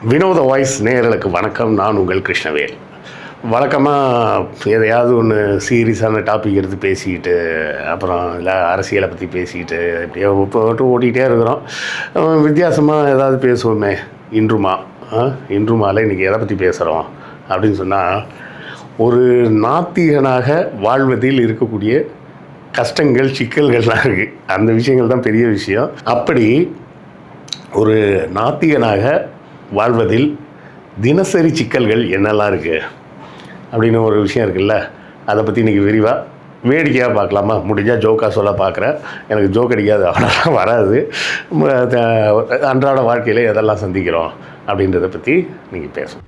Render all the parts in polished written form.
வினோத வாய்ஸ் நேயர்களுக்கு வணக்கம். நான் உங்கள் கிருஷ்ணவேல். வழக்கமாக எதையாவது ஒன்று சீரியஸான டாபிக் எடுத்து பேசிக்கிட்டு, அப்புறம் இல்லை அரசியலை பற்றி பேசிக்கிட்டு இப்படியே போட்டு ஓட்டிகிட்டே இருக்கிறோம். வித்தியாசமாக ஏதாவது பேசுவோமே. இன்றுமால இன்றைக்கி எதை பற்றி பேசுகிறோம் அப்படின்னு சொன்னால், ஒரு நாத்திகனாக வாழ்வதில் இருக்கக்கூடிய கஷ்டங்கள், சிக்கல்கள்லாம் இருக்குது. அந்த விஷயங்கள் தான் பெரிய விஷயம். அப்படி ஒரு நாத்திகனாக வாழ்வதில் தினசரி சிக்கல்கள் என்னெல்லாம் இருக்குது அப்படின்னு ஒரு விஷயம் இருக்குல்ல, அதை பற்றி இன்றைக்கி விரிவாக வேடிக்கையாக பார்க்கலாமா? முடிஞ்சால் ஜோக்காக சொல்ல பார்க்குறேன். எனக்கு ஜோக் அடிக்காது, அவ்வளோலாம் வராது. அன்றாட வாழ்க்கையில் எதெல்லாம் சந்திக்கிறோம் அப்படின்றத பற்றி நீங்கள் பேசணும்.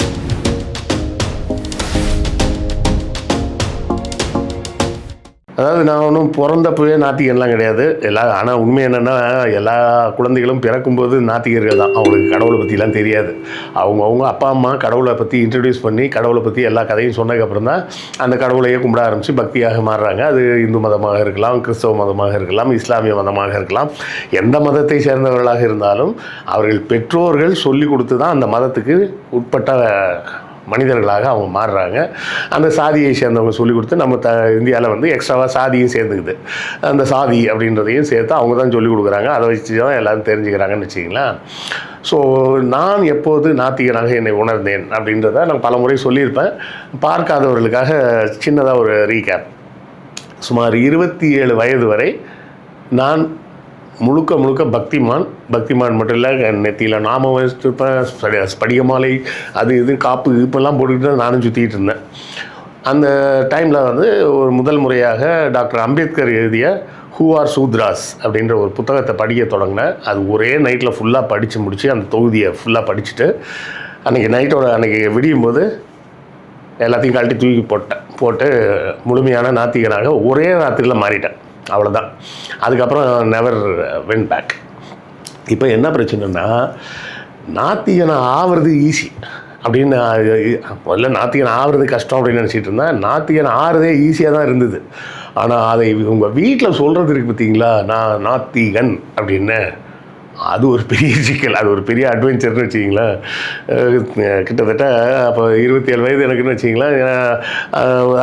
அதாவது நான் ஒன்றும் பிறந்தப்பவே நாத்திகன்லாம் கிடையாது. ஆனால் உண்மை என்னென்னா, எல்லா குழந்தைகளும் பிறக்கும்போது நாத்திகர்கள் தான். அவங்களுக்கு கடவுளை பற்றிலாம் தெரியாது. அவங்க அப்பா அம்மா கடவுளை பற்றி இன்ட்ரடியூஸ் பண்ணி கடவுளை பற்றி எல்லா கதையும் சொன்னதுக்கப்புறம் தான் அந்த கடவுளையே கும்பிட ஆரம்பித்து பக்தியாக மாறுறாங்க. அது இந்து மதமாக இருக்கலாம், கிறிஸ்தவ மதமாக இருக்கலாம், இஸ்லாமிய மதமாக இருக்கலாம். எந்த மதத்தை சேர்ந்தவர்களாக இருந்தாலும் அவர்கள் பெற்றோர்கள் சொல்லி கொடுத்து தான் அந்த மதத்துக்கு உட்பட்ட மனிதர்களாக அவங்க மாறுறாங்க. அந்த சாதியை சேர்ந்தவங்க சொல்லிக் கொடுத்து நம்ம இந்தியாவில் எக்ஸ்ட்ராவாக சாதியும் சேர்ந்துக்குது. அந்த சாதி அப்படின்றதையும் சேர்த்து அவங்க தான் சொல்லிக் கொடுக்குறாங்க. அதை வச்சு தான் எல்லோரும் தெரிஞ்சுக்கிறாங்கன்னு வச்சிங்களேன். ஸோ நான் எப்போது நாத்திகனாக என்னை உணர்ந்தேன் அப்படின்றத நான் பல முறை சொல்லியிருப்பேன். பார்க்காதவர்களுக்காக சின்னதாக ஒரு ரீகேப். சுமார் 27 வயது வரை நான் முழுக்க பக்திமான் மட்டும் இல்லை, நெத்தியில் நாமம் வச்சுருப்பேன், ஸ்படிக மாலை, அது இது காப்பு இப்பெல்லாம் போட்டுக்கிட்டு நானும் சுற்றிக்கிட்டு இருந்தேன். அந்த டைமில் ஒரு முதல் முறையாக டாக்டர் அம்பேத்கர் எழுதிய ஹூ ஆர் சூத்ராஸ் அப்படின்ற ஒரு புத்தகத்தை படிக்க தொடங்கினேன். அது ஒரே நைட்டில் ஃபுல்லாக படித்து முடித்து அந்த தொகுதியை ஃபுல்லாக படிச்சுட்டு அன்றைக்கி விடியும் போது எல்லாத்தையும் கழட்டி தூக்கி போட்டு முழுமையான நாத்திகனாக ஒரே ராத்திரியில் மாறிட்டேன். அவ்வளோதான். அதுக்கப்புறம் நெவர் வென்ட் பேக். இப்போ என்ன பிரச்சனைன்னா, நாத்திகனை ஆகிறது ஈஸி அப்படின்னு முதல்ல நாத்திகன் ஆகிறது கஷ்டம் அப்படின்னு நினச்சிட்டு இருந்தேன். நாத்திகன் ஆகிறதே ஈஸியாக தான் இருந்தது. ஆனால் அதை உங்கள் வீட்டில் சொல்கிறது இருக்குது பார்த்தீங்களா, நான் நாத்திகன் அப்படின்னு, அது ஒரு பெரிய சிக்கல். அது ஒரு பெரிய அட்வென்ச்சர்னு வச்சிங்களேன். கிட்டத்தட்ட அப்போ 27 வயது எனக்குன்னு வச்சிங்களேன்.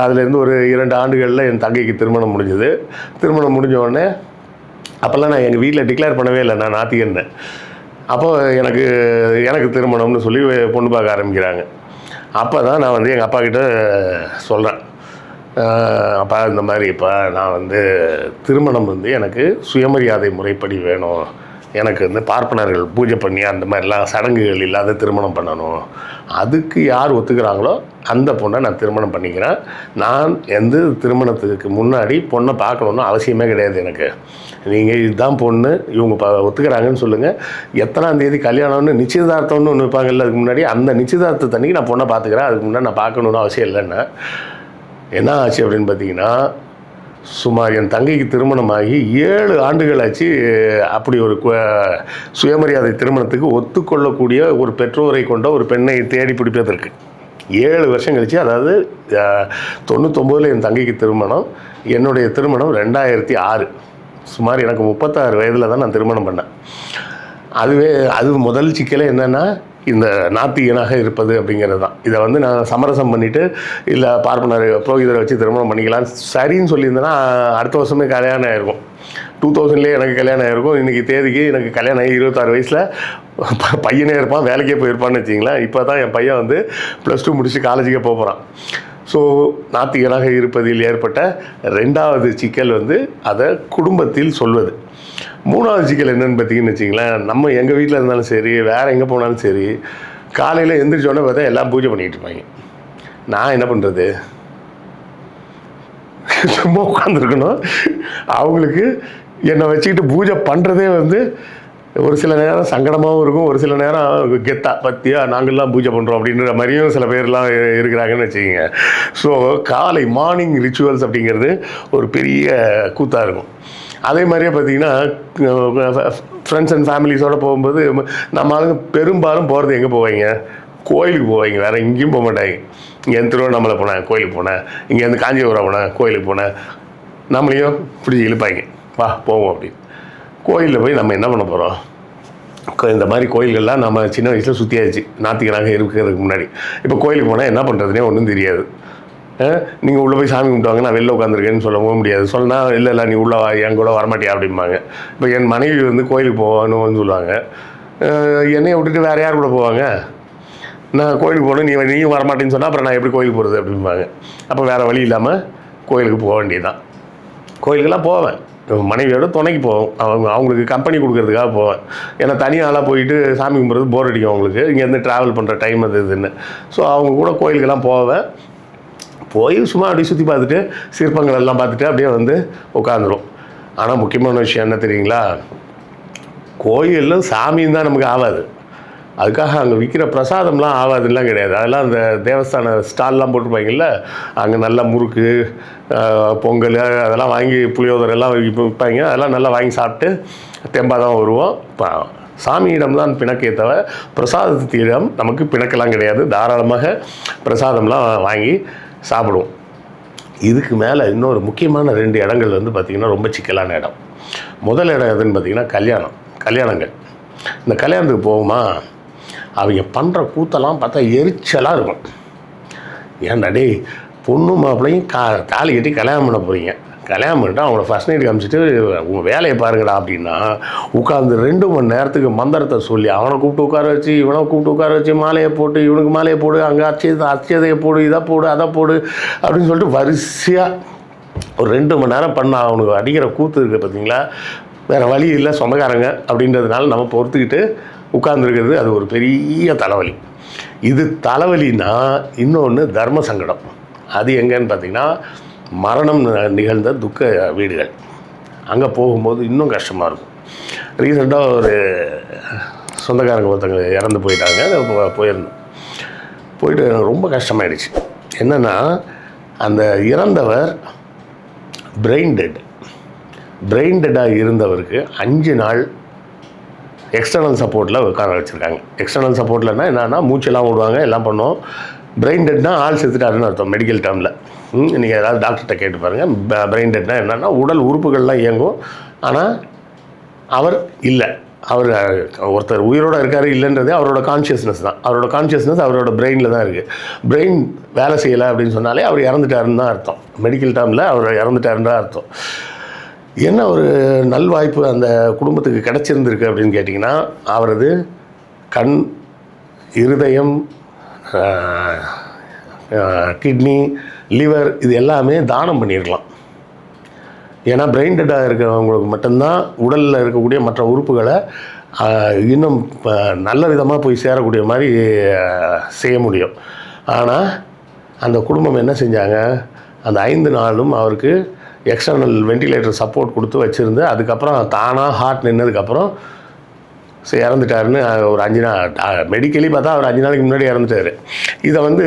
அதுலேருந்து ஒரு 2 ஆண்டுகளில் என் தங்கைக்கு திருமணம் முடிஞ்சது. திருமணம் முடிஞ்ச உடனே அப்போல்லாம் நான் எங்கள் வீட்டில் டிக்ளேர் பண்ணவே இல்லை நான் நாத்திகன்னு. அப்போது எனக்கு திருமணம்னு சொல்லி பொண்ணு பார்க்க ஆரம்பிக்கிறாங்க. அப்போ தான் நான் எங்கள் அப்பா கிட்ட சொல்கிறேன், அப்பா இந்த மாதிரி இப்போ நான் திருமணம் எனக்கு சுயமரியாதை முறைப்படி வேணும். எனக்கு பார்ப்பனர்கள் பூஜை பண்ணி அந்த மாதிரிலாம் சடங்குகள் இல்லாத திருமணம் பண்ணணும். அதுக்கு யார் ஒத்துக்கிறாங்களோ அந்த பொண்ணை நான் திருமணம் பண்ணிக்கிறேன். நான் திருமணத்துக்கு முன்னாடி பொண்ணை பார்க்கணுன்னு அவசியமே கிடையாது எனக்கு. நீங்கள் இதுதான் பொண்ணு, இவங்க ஒத்துக்கிறாங்கன்னு சொல்லுங்கள். எத்தனாம் தேதி கல்யாணம்னு நிச்சயதார்த்தம்னு ஒன்று வைப்பாங்கல்ல, அதுக்கு முன்னாடி அந்த நிச்சயதார்த்தத்தன்னைக்கு நான் பொண்ணை பார்த்துக்கிறேன். அதுக்கு முன்னாடி நான் பார்க்கணுன்னு அவசியம் இல்லைன்னு. என்ன ஆச்சு அப்படின்னு பார்த்தீங்கன்னா, சுமார் என் தங்கைக்கு திருமணமாகி 7 ஆண்டுகள் ஆச்சு. அப்படி ஒரு சுயமரியாதை திருமணத்துக்கு ஒத்துக்கொள்ளக்கூடிய ஒரு பெற்றோரை கொண்ட ஒரு பெண்ணை தேடி பிடிப்பதற்கு 7 வருஷம் கழிச்சு, அதாவது 99 என் தங்கைக்கு திருமணம், என்னுடைய திருமணம் 2006. சுமார் எனக்கு 36 வயதில் தான் நான் திருமணம் பண்ணேன். அது முதல் சிக்கலே என்னென்னா, இந்த நாத்திகனாக இருப்பது அப்படிங்கிறது தான். இதை நான் சமரசம் பண்ணிவிட்டு இல்லை பார்ப்பனர் புரோகிதரை வச்சு திருமணம் பண்ணிக்கலாம் சரின்னு சொல்லியிருந்தேன்னா அடுத்த வருஷமே கல்யாணம் ஆகிருக்கும். 2000லேயே எனக்கு கல்யாணம் ஆகிருக்கும். இன்றைக்கி தேதிக்கு எனக்கு கல்யாணம் ஆகி 26 வயசில் பையனே இருப்பான், வேலைக்கே போயிருப்பான்னு வச்சிங்களேன். இப்போ தான் என் பையன் +2 முடிச்சு காலேஜுக்கே போகிறான். ஸோ நாத்திகனாக இருப்பதில் ஏற்பட்ட 2வது சிக்கல் அதை குடும்பத்தில் சொல்வது. 3வது சிக்கல் என்னென்னு பார்த்தீங்கன்னு வச்சிங்களேன், நம்ம எங்கள் வீட்டில் இருந்தாலும் சரி, வேறு எங்கே போனாலும் சரி, காலையில் எந்திரிச்சோடனே பார்த்தா எல்லாம் பூஜை பண்ணிகிட்டு இருப்பாங்க. நான் என்ன பண்ணுறது? சும்மா உட்காந்துருக்கணும். அவங்களுக்கு என்னை வச்சுக்கிட்டு பூஜை பண்ணுறதே ஒரு சில நேரம் சங்கடமாகவும் இருக்கும், ஒரு சில நேரம் கெத்தா பற்றியா நாங்கள்லாம் பூஜை பண்ணுறோம் அப்படின்ற மாதிரியும் சில பேர்லாம் இருக்கிறாங்கன்னு வச்சுக்கோங்க. ஸோ காலை மார்னிங் ரிச்சுவல்ஸ் அப்படிங்கிறது ஒரு பெரிய கூத்தாக இருக்கும். அதே மாதிரியே பார்த்திங்கன்னா, ஃப்ரெண்ட்ஸ் அண்ட் ஃபேமிலிஸோடு போகும்போது நம்ம ஆளுங்க பெரும்பாலும் போகிறது எங்கே போவாங்க? கோயிலுக்கு போவாங்க, வேறு எங்கேயும் போக மாட்டாங்க. இங்கேருந்து திருவண்ணாமலை போனேன், கோயிலுக்கு போனேன், இங்கேருந்து காஞ்சிபுரம் போனேன், கோயிலுக்கு போனேன், நம்மளையும் இப்படி இழுப்பாங்க, வா போவோம் அப்படின்னு. கோயிலில் போய் நம்ம என்ன பண்ண போகிறோம்? இந்த மாதிரி கோயில்கள்லாம் நம்ம சின்ன வயசில் சுற்றியாச்சு நாத்திகராக இருக்கிறதுக்கு முன்னாடி. இப்போ கோயிலுக்கு போனால் என்ன பண்ணுறதுனே ஒன்றும் தெரியாது. நீங்கள் உள்ளே போய் சாமி கும்பிட்டுவாங்க, நான் வெளில உட்காந்துருக்கேன்னு சொல்லவும் முடியாது. சொன்னால் இல்லை நீ உள்ளே என் கூட வரமாட்டியா அப்படிம்பாங்க. இப்போ என் மனைவி வந்து கோயிலுக்கு போகணும்னு சொல்லுவாங்க. என்னையை விட்டுட்டு வேறு யார் கூட போவாங்க? நான் கோயிலுக்கு போகணும், நீயும் வரமாட்டேன்னு சொன்னால் அப்புறம் நான் எப்படி கோயிலுக்கு போகிறது அப்படிம்பாங்க. அப்போ வேறு வழி இல்லாமல் கோயிலுக்கு போக வேண்டியதுதான். கோயிலுக்கெல்லாம் போவேன், மனைவியோட துணைக்கு போவோம். அவங்களுக்கு கம்பெனி கொடுக்கறதுக்காக போவேன். ஏன்னா தனியாளாக போயிட்டு சாமி கும்பிட்றது போர் அடிக்கும் அவங்களுக்கு, இங்கேருந்து ட்ராவல் பண்ணுற டைம் அது இதுன்னு. ஸோ அவங்க கூட கோயிலுக்கெல்லாம் போவேன். போய் சும்மா அப்படியே சுற்றி பார்த்துட்டு சிற்பங்கள் எல்லாம் பார்த்துட்டு அப்படியே வந்து உட்காந்துரும். ஆனால் முக்கியமான விஷயம் என்ன தெரியுங்களா? கோயிலும் சாமியும் தான் நமக்கு ஆகாது. அதுக்காக அங்கே விற்கிற பிரசாதம்லாம் ஆகாதுலாம் கிடையாது. அதெல்லாம் அந்த தேவஸ்தான ஸ்டால்லாம் போட்டிருப்பாங்கல்ல, அங்கே நல்லா முறுக்கு, பொங்கல் அதெல்லாம் வாங்கி புளியோதரை எல்லாம் விற்பாங்க. அதெல்லாம் நல்லா வாங்கி சாப்பிட்டு தெம்பாக தான் வருவோம். இப்போ சாமியிடம் தான் பிணக்கே தவிர பிரசாதத்திடம் நமக்கு பிணக்கெல்லாம் கிடையாது. தாராளமாக பிரசாதம்லாம் வாங்கி சாப்பிடுவோம். இதுக்கு மேலே இன்னொரு முக்கியமான 2 இடங்கள் வந்து பார்த்திங்கன்னா ரொம்ப சிக்கலான இடம். முதல் இடம் எதுன்னு பார்த்திங்கன்னா கல்யாணங்கள். இந்த கல்யாணத்துக்கு போகுமா, அவங்க பண்ணுற கூத்தெல்லாம் பார்த்தா எரிச்சலாக இருக்கும். ஏன்டா டேய், பொண்ணு மாப்பிள்ளையும் தாலி கட்டி கல்யாணம் பண்ண போகிறீங்க, கல்யாணம் பண்ணிட்டு அவங்கள ஃபஸ்ட் நைட் காமிச்சிட்டு உங்கள் வேலையை பாருங்கடா அப்படின்னா உட்காந்து 2 மணி நேரத்துக்கு மந்திரத்தை சொல்லி அவனை கூப்பிட்டு உட்கார வச்சு இவனை கூப்பிட்டு உட்கார வச்சு மாலையை போட்டு இவனுக்கு மாலையை போடு, அங்கே அச்சதையை போடு, இதை போடு, அதை போடு அப்படின்னு சொல்லிட்டு வரிசையாக ஒரு 2 மணி நேரம் பண்ண அவனுக்கு அடிக்கிற கூத்து இருக்குது பார்த்தீங்களா. வேறு வழி இல்லை, சொந்தக்காரங்க அப்படின்றதுனால நம்ம பொறுத்துக்கிட்டு உட்கார்ந்துருக்கிறது. அது ஒரு பெரிய தலைவலி. இது தலைவலின்னா இன்னொன்று தர்ம சங்கடம். அது எங்கன்னு பார்த்திங்கன்னா மரணம் நிகழ்ந்த துக்க வீடுகள். அங்கே போகும்போது இன்னும் கஷ்டமாக இருக்கும். ரீசெண்டாக ஒரு சொந்தக்காரங்க ஒருத்தங்க இறந்து போயிட்டாங்க. போயிருந்தோம். போயிட்டு எனக்கு ரொம்ப கஷ்டமாயிடுச்சு. என்னென்னா அந்த இறந்தவர் பிரெயின் டெட்டாக இருந்தவருக்கு 5 நாள் எக்ஸ்டர்னல் சப்போர்ட்டில் உட்கார வச்சுருக்காங்க. எக்ஸ்டர்னல் சப்போர்ட்லன்னா என்னென்னா மூச்செல்லாம் விடுவாங்க, எல்லாம் பண்ணுவோம். பிரெயின் டெட்னா ஆள் செத்துட்டாருன்னு அர்த்தம் மெடிக்கல் டேர்மில். நீங்கள் ஏதாவது டாக்டர்கிட்ட கேட்டு பாருங்கள். பிரெயின் டெட்னா என்னென்னா உடல் உறுப்புகள்லாம் இயங்கும், ஆனால் அவர் இல்லை. அவர் ஒருத்தர் உயிரோடு இருக்கார் இல்லைன்றதே அவரோட கான்ஷியஸ்னஸ் தான். அவரோட கான்ஷியஸ்னஸ் அவரோட பிரெயினில் தான் இருக்குது. பிரெயின் வேலை செய்யலை அப்படின்னு சொன்னாலே அவர் இறந்துட்டாருன்னு தான் அர்த்தம். மெடிக்கல் டேர்மில் அவர் இறந்துட்டாருன்னு தான் அர்த்தம். என்ன ஒரு நல்வாய்ப்பு அந்த குடும்பத்துக்கு கிடச்சிருந்துருக்கு அப்படின்னு கேட்டிங்கன்னா, அவரது கண், இருதயம், கிட்னி, லிவர் இது எல்லாமே தானம் பண்ணியிருக்கலாம். ஏன்னா பிரெயின் டெட்டாக இருக்கிறவங்களுக்கு மட்டும்தான் உடலில் இருக்கக்கூடிய மற்ற உறுப்புகளை இன்னும் நல்ல விதமாக போய் சேரக்கூடிய மாதிரி செய்ய முடியும். ஆனால் அந்த குடும்பம் என்ன செஞ்சாங்க, அந்த 5 நாளும் அவருக்கு எக்ஸ்டர்னல் வெண்டிலேட்டர் சப்போர்ட் கொடுத்து வச்சுருந்து அதுக்கப்புறம் தானாக ஹார்ட் நின்னதுக்கப்புறம் இறந்துட்டாருன்னு ஒரு 5 நாள் மெடிக்கலி பார்த்தா அவர் 5 நாளைக்கு முன்னாடி இறந்துட்டார். இதை வந்து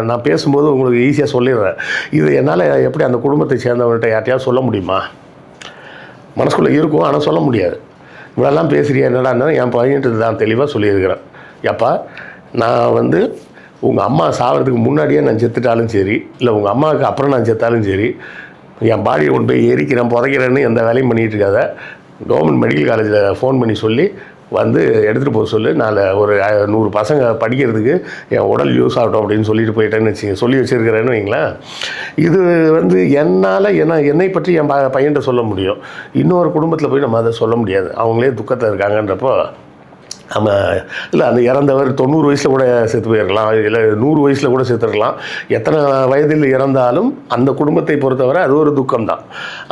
நான் பேசும்போது உங்களுக்கு ஈஸியாக சொல்லிடுறேன். இது என்னால் எப்படி அந்த குடும்பத்தை சேர்ந்தவர்கிட்ட யார்ட்டையாவது சொல்ல முடியுமா? மனசுக்குள்ளே இருக்கும், ஆனால் சொல்ல முடியாது. இவ்வளோலாம் பேசுகிறியா என்னடான்னா என் பையன்ட்டு தான் தெளிவாக சொல்லியிருக்கிறேன். எப்பா, நான் வந்து உங்கள் அம்மா சாகிறதுக்கு முன்னாடியே நான் செத்துட்டாலும் சரி, இல்லை உங்கள் அம்மாவுக்கு அப்புறம் நான் செத்தாலும் சரி, என் பாடியை கொண்டு போய் எரிக்கிறேன் புதைக்கிறேன்னு எந்த வேலையும் பண்ணிகிட்டு இருக்காத. கவர்மெண்ட் மெடிக்கல் காலேஜில் ஃபோன் பண்ணி சொல்லி வந்து எடுத்துகிட்டு போக சொல்லு. நான் ஒரு 100 பசங்க படிக்கிறதுக்கு என் உடல் யூஸ் ஆகட்டும் அப்படின்னு சொல்லிட்டு போயிட்டேன்னு சொல்லி வச்சுருக்கிறேன்னு வைங்களேன். இது வந்து என்னால் என்னை பற்றி என் பையன்கிட்ட சொல்ல முடியும். இன்னொரு குடும்பத்தில் போய் நம்ம அதை சொல்ல முடியாது. அவங்களே துக்கத்தில் இருக்காங்கன்றப்போ நம்ம இல்லை அந்த இறந்தவர் 90 வயசில் கூட செத்து போயிருக்கலாம், இல்லை 100 வயசில் கூட செத்துருக்கலாம். எத்தனை வயதில் இறந்தாலும் அந்த குடும்பத்தை பொறுத்தவரை அது ஒரு துக்கம்தான்.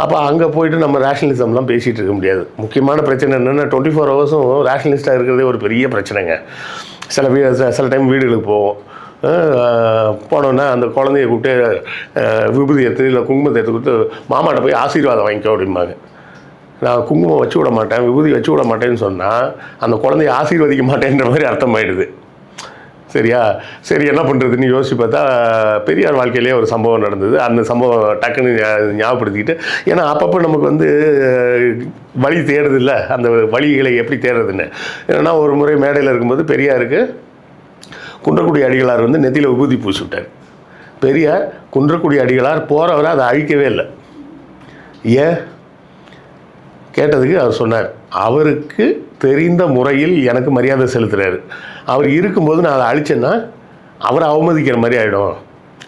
அப்போ அங்கே போயிட்டு நம்ம ரேஷனலிசம்லாம் பேசிகிட்டு இருக்க முடியாது. முக்கியமான பிரச்சனை என்னென்னா 24 ஹவர்ஸும் ரேஷனலிஸ்ட்டாக இருக்கிறதே ஒரு பெரிய பிரச்சனைங்க. சில டைம் வீடுகளுக்கு போவோம். போனோன்னா அந்த குழந்தைய கூப்பிட்டு விபூதி எடுத்து இல்லை குங்குமத்தை எடுத்து கொடுத்து மாமாட்ட போய் ஆசீர்வாதம் வாங்கிக்கோ அப்படிம்பாங்க. நான் குங்குமம் வச்சு விட மாட்டேன், விபூதி வச்சு விட மாட்டேன்னு சொன்னால் அந்த குழந்தைய ஆசீர்வதிக்க மாட்டேன்ற மாதிரி அர்த்தமாயிடுது. சரியா? சரி, என்ன பண்ணுறதுன்னு யோசிச்சு பார்த்தா பெரியார் வாழ்க்கையிலே ஒரு சம்பவம் நடந்தது. அந்த சம்பவம் டக்குன்னு ஞாபகப்படுத்திக்கிட்டு, ஏன்னா அப்பப்போ நமக்கு வந்து வழி தேடுது இல்லை, அந்த வழிகளை எப்படி தேடுறதுன்னு. ஏன்னா ஒரு முறை மேடையில் இருக்கும்போது பெரியாருக்கு குன்றக்குடி அடிகளார் வந்து நெத்தியில் விபூதி பூசி விட்டார். பெரியார் குன்றக்குடி அடிகளார் போகிறவரை அதை அழிக்கவே இல்லை. ஏன் கேட்டதுக்கு அவர் சொன்னார், அவருக்கு தெரிந்த முறையில் எனக்கு மரியாதை செலுத்துகிறாரு. அவர் இருக்கும்போது நான் அதை அழிச்சேன்னா அவரை அவமதிக்கிற மாதிரி ஆகிடும்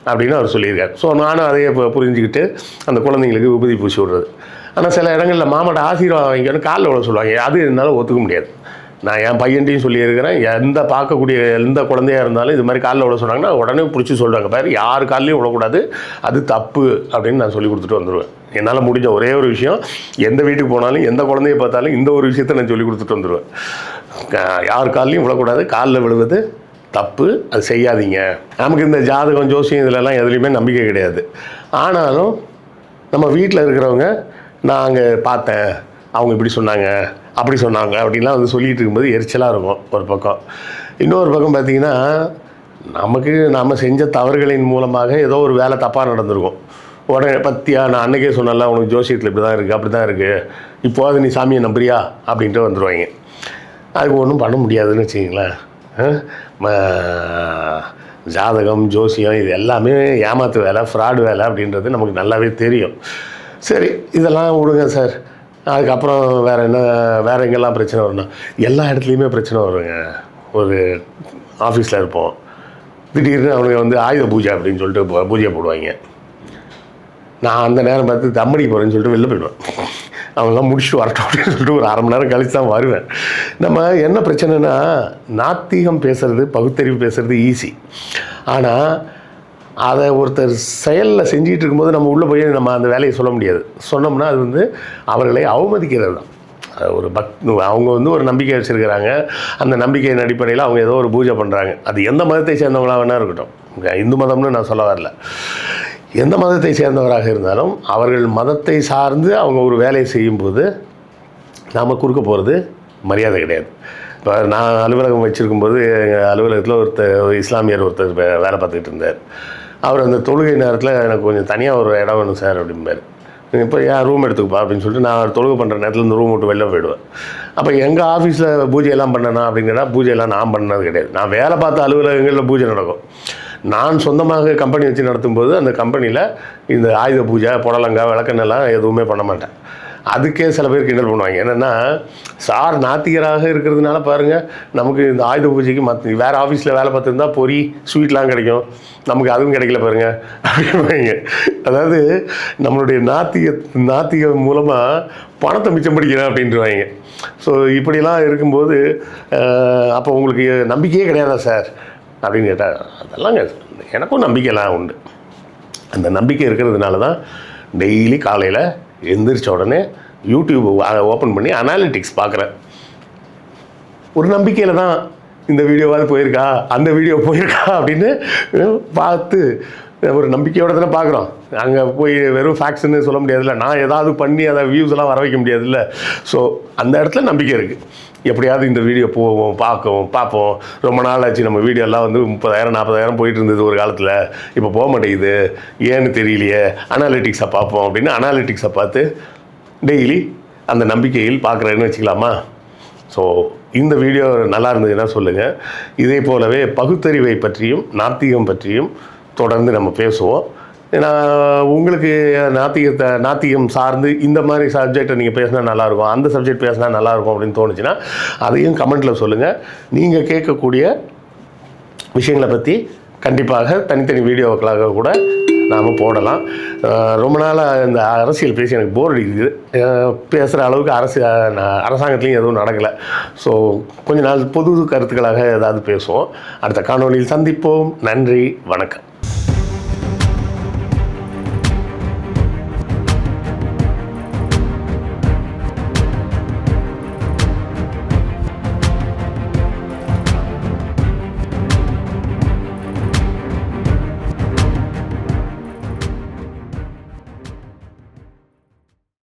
அப்படின்னு அவர் சொல்லியிருக்காரு. ஸோ நானும் அதையே இப்போ புரிஞ்சுக்கிட்டு அந்த குழந்தைங்களுக்கு விபூதி பூசி விடுறது. ஆனால் சில இடங்களில் மாமாட்ட ஆசீர்வாதம் வாங்கிக்கணும் காலில் விட சொல்லுவாங்க. அது என்னால் ஒத்துக்க முடியாது. நான் என் பையன்ட்டையும் சொல்லியிருக்கிறேன், பார்க்கக்கூடிய எந்த குழந்தையாக இருந்தாலும் இது மாதிரி காலில் விட சொன்னாங்கன்னா உடனே பிடிச்சி சொல்கிறாங்க, பாரு யார் காலையும் விடக்கூடாது, அது தப்பு அப்படின்னு நான் சொல்லி கொடுத்துட்டு வந்துடுவேன். என்னால் முடிஞ்ச ஒரே ஒரு விஷயம், எந்த வீட்டுக்கு போனாலும் எந்த குழந்தைய பார்த்தாலும் இந்த ஒரு விஷயத்தை நான் சொல்லி கொடுத்துட்டு வந்துடுவேன். யார் காலையும் விடக்கூடாது, காலில் விழுவது தப்பு, அது செய்யாதீங்க. நமக்கு இந்த ஜாதகம் ஜோசியம் இதிலெல்லாம் எதுலேயுமே நம்பிக்கை கிடையாது. ஆனாலும் நம்ம வீட்டில் இருக்கிறவங்க நான் அங்கே பார்த்தேன், அவங்க இப்படி சொன்னாங்க அப்படி சொன்னாங்க அப்படின்லாம் வந்து சொல்லிகிட்டு இருக்கும்போது எரிச்சலாக இருக்கும் ஒரு பக்கம். இன்னொரு பக்கம் பார்த்திங்கன்னா நம்ம செஞ்ச தவறுகளின் மூலமாக ஏதோ ஒரு வேலை தப்பாக நடந்திருக்கும். உடனே பத்தியா நான் அன்றைக்கே சொன்னல உனக்கு ஜோசியத்தில் இப்படி தான் இருக்குது அப்படி தான் இருக்குது, இப்போது நீ சாமியை நம்புறியா அப்படின்ட்டு வந்துடுவாங்க. அதுக்கு ஒன்றும் பண்ண முடியாதுன்னு வச்சிங்களேன். ஜாதகம் ஜோசியம் இது எல்லாமே ஏமாத்து வேலை, ஃப்ராடு வேலை அப்படின்றது நமக்கு நல்லாவே தெரியும். சரி, இதெல்லாம் விடுங்க சார். அதுக்கப்புறம் வேறு எங்கெல்லாம் பிரச்சனை வரும்னா எல்லா இடத்துலையுமே பிரச்சனை வருங்க. ஒரு ஆஃபீஸில் இருப்போம், திடீர்னு அவனுங்க வந்து ஆயுத பூஜை அப்படின்னு சொல்லிட்டு பூஜையை போடுவாங்க. நான் அந்த நேரம் பார்த்து தம்மடி போகிறேன்னு சொல்லிட்டு வெளில போயிடுவேன். அவங்களாம் முடிச்சுட்டு வரட்டும் அப்படின்னு சொல்லிட்டு ஒரு அரை மணி நேரம் கழித்து தான் வருவேன். நம்ம என்ன பிரச்சனைனா, நாத்திகம் பேசுகிறது பகுத்தறிவு பேசுகிறது ஈஸி. ஆனால் அதை ஒருத்தர் செயலில் செஞ்சிகிட்டு இருக்கும்போது நம்ம உள்ளே போய் நம்ம அந்த வேலையை சொல்ல முடியாது. சொன்னோம்னா அது வந்து அவர்களை அவமதிக்கிறது தான். ஒரு அவங்க வந்து ஒரு நம்பிக்கை வச்சுருக்கிறாங்க, அந்த நம்பிக்கையின் அடிப்படையில் அவங்க ஏதோ ஒரு பூஜை பண்ணுறாங்க. அது எந்த மதத்தை சேர்ந்தவங்களாக வேணா இருக்கட்டும், இந்து மதம்னு நான் சொல்ல வரல. எந்த மதத்தை சேர்ந்தவராக இருந்தாலும் அவர்கள் மதத்தை சார்ந்து அவங்க ஒரு வேலையை செய்யும்போது நாம் குறுக்க போகிறது மரியாதை கிடையாது. இப்போ நான் அலுவலகம் வச்சுருக்கும்போது எங்கள் அலுவலகத்தில் இஸ்லாமியர் ஒருத்தர் வேலை பார்த்துக்கிட்டு இருந்தார். அவர் அந்த தொழுகை நேரத்தில் எனக்கு கொஞ்சம் தனியாக ஒரு இடம் வேணும் சார் அப்படிம்பார். இப்போ ஏன் ரூம் எடுத்துக்கப்பா அப்படின்னு சொல்லிட்டு நான் தொழுகை பண்ணுற நேரத்தில் இந்த ரூம் விட்டு வெளில போயிடுவேன். அப்போ எங்கள் ஆஃபீஸில் பூஜையெல்லாம் பண்ணேனா அப்படிங்கிறா, பூஜையெல்லாம் நான் பண்ணது கிடையாது. நான் வேலை பார்த்த அலுவலகங்களில் பூஜை நடக்கும். நான் சொந்தமாக கம்பெனி வச்சு நடத்தும்போது அந்த கம்பெனியில் இந்த ஆயுத பூஜை புடலங்காய் விளக்கெண்ணெல்லாம் எதுவுமே பண்ண மாட்டேன். அதுக்கே சில பேர் கிண்டல் பண்ணுவாங்க. என்னென்னா, சார் நாத்திகராக இருக்கிறதுனால பாருங்கள் நமக்கு இந்த ஆயுத பூஜைக்கு வேறு ஆஃபீஸில் வேலை பார்த்துருந்தா பொரி ஸ்வீட்லாம் கிடைக்கும், நமக்கு அதுவும் கிடைக்கல பாருங்கள் அப்படின்வாங்க. அதாவது நம்மளுடைய நாத்திகம் மூலமாக பணத்தை மிச்சம் பிடிக்கிறேன் அப்படின்ட்டுவாங்க. ஸோ இப்படிலாம் இருக்கும்போது அப்போ உங்களுக்கு நம்பிக்கையே கிடையாதா சார் அப்படின்னு கேட்டால், அதெல்லாங்க எனக்கும் நம்பிக்கைலாம் உண்டு. அந்த நம்பிக்கை இருக்கிறதுனால தான் டெய்லி காலையில் எந்திரிச்ச உடனே யூடியூப் ஓப்பன் பண்ணி அனாலிட்டிக்ஸ் பார்க்குறேன். ஒரு நம்பிக்கையில் தான் இந்த வீடியோவாவது போயிருக்கா அந்த வீடியோ போயிருக்கா அப்படின்னு பார்த்து ஒரு நம்பிக்கையோடு தானே பார்க்குறோம். அங்கே போய் வெறும் ஃபேக்ட்ஸ்ன்னு சொல்ல முடியாதுல்ல, நான் ஏதாவது பண்ணி அதை வியூஸ் எல்லாம் வர வைக்க முடியாதுல்ல. ஸோ அந்த இடத்துல நம்பிக்கை இருக்குது. எப்படியாவது இந்த வீடியோ பார்ப்போம். ரொம்ப நாள் ஆச்சு நம்ம வீடியோலாம் வந்து 30,000-40,000 போயிட்டு இருந்தது ஒரு காலத்தில், இப்போ போக மாட்டேங்குது, ஏன்னு தெரியலையே, அனாலிட்டிக்ஸை பார்ப்போம் அப்படின்னு அனாலிட்டிக்ஸை பார்த்து டெய்லி அந்த நம்பிக்கையில் பார்க்குறேன்னு வச்சுக்கலாமா. ஸோ இந்த வீடியோ நல்லா இருந்ததுன்னா சொல்லுங்கள். இதே போலவே பகுத்தறிவை பற்றியும் நாத்திகம் பற்றியும் தொடர்ந்து நம்ம பேசுவோம். ஏன்னா உங்களுக்கு நாத்திகம் சார்ந்து இந்த மாதிரி சப்ஜெக்டை நீங்கள் பேசினா நல்லாயிருக்கும், அந்த சப்ஜெக்ட் பேசினா நல்லாயிருக்கும் அப்படின்னு தோணுச்சுன்னா அதையும் கமெண்ட்டில் சொல்லுங்கள். நீங்கள் கேட்கக்கூடிய விஷயங்களை பற்றி கண்டிப்பாக தனித்தனி வீடியோக்களாக கூட நாம் போடலாம். ரொம்ப நாளாக இந்த அரசியல் பேசி எனக்கு போர் அடிக்குது. பேசுகிற அளவுக்கு அரசாங்கத்துலேயும் எதுவும் நடக்கலை. ஸோ கொஞ்ச நாள் பொது கருத்துக்களாக ஏதாவது பேசுவோம். அடுத்த காணொளியில் சந்திப்போம். நன்றி, வணக்கம்.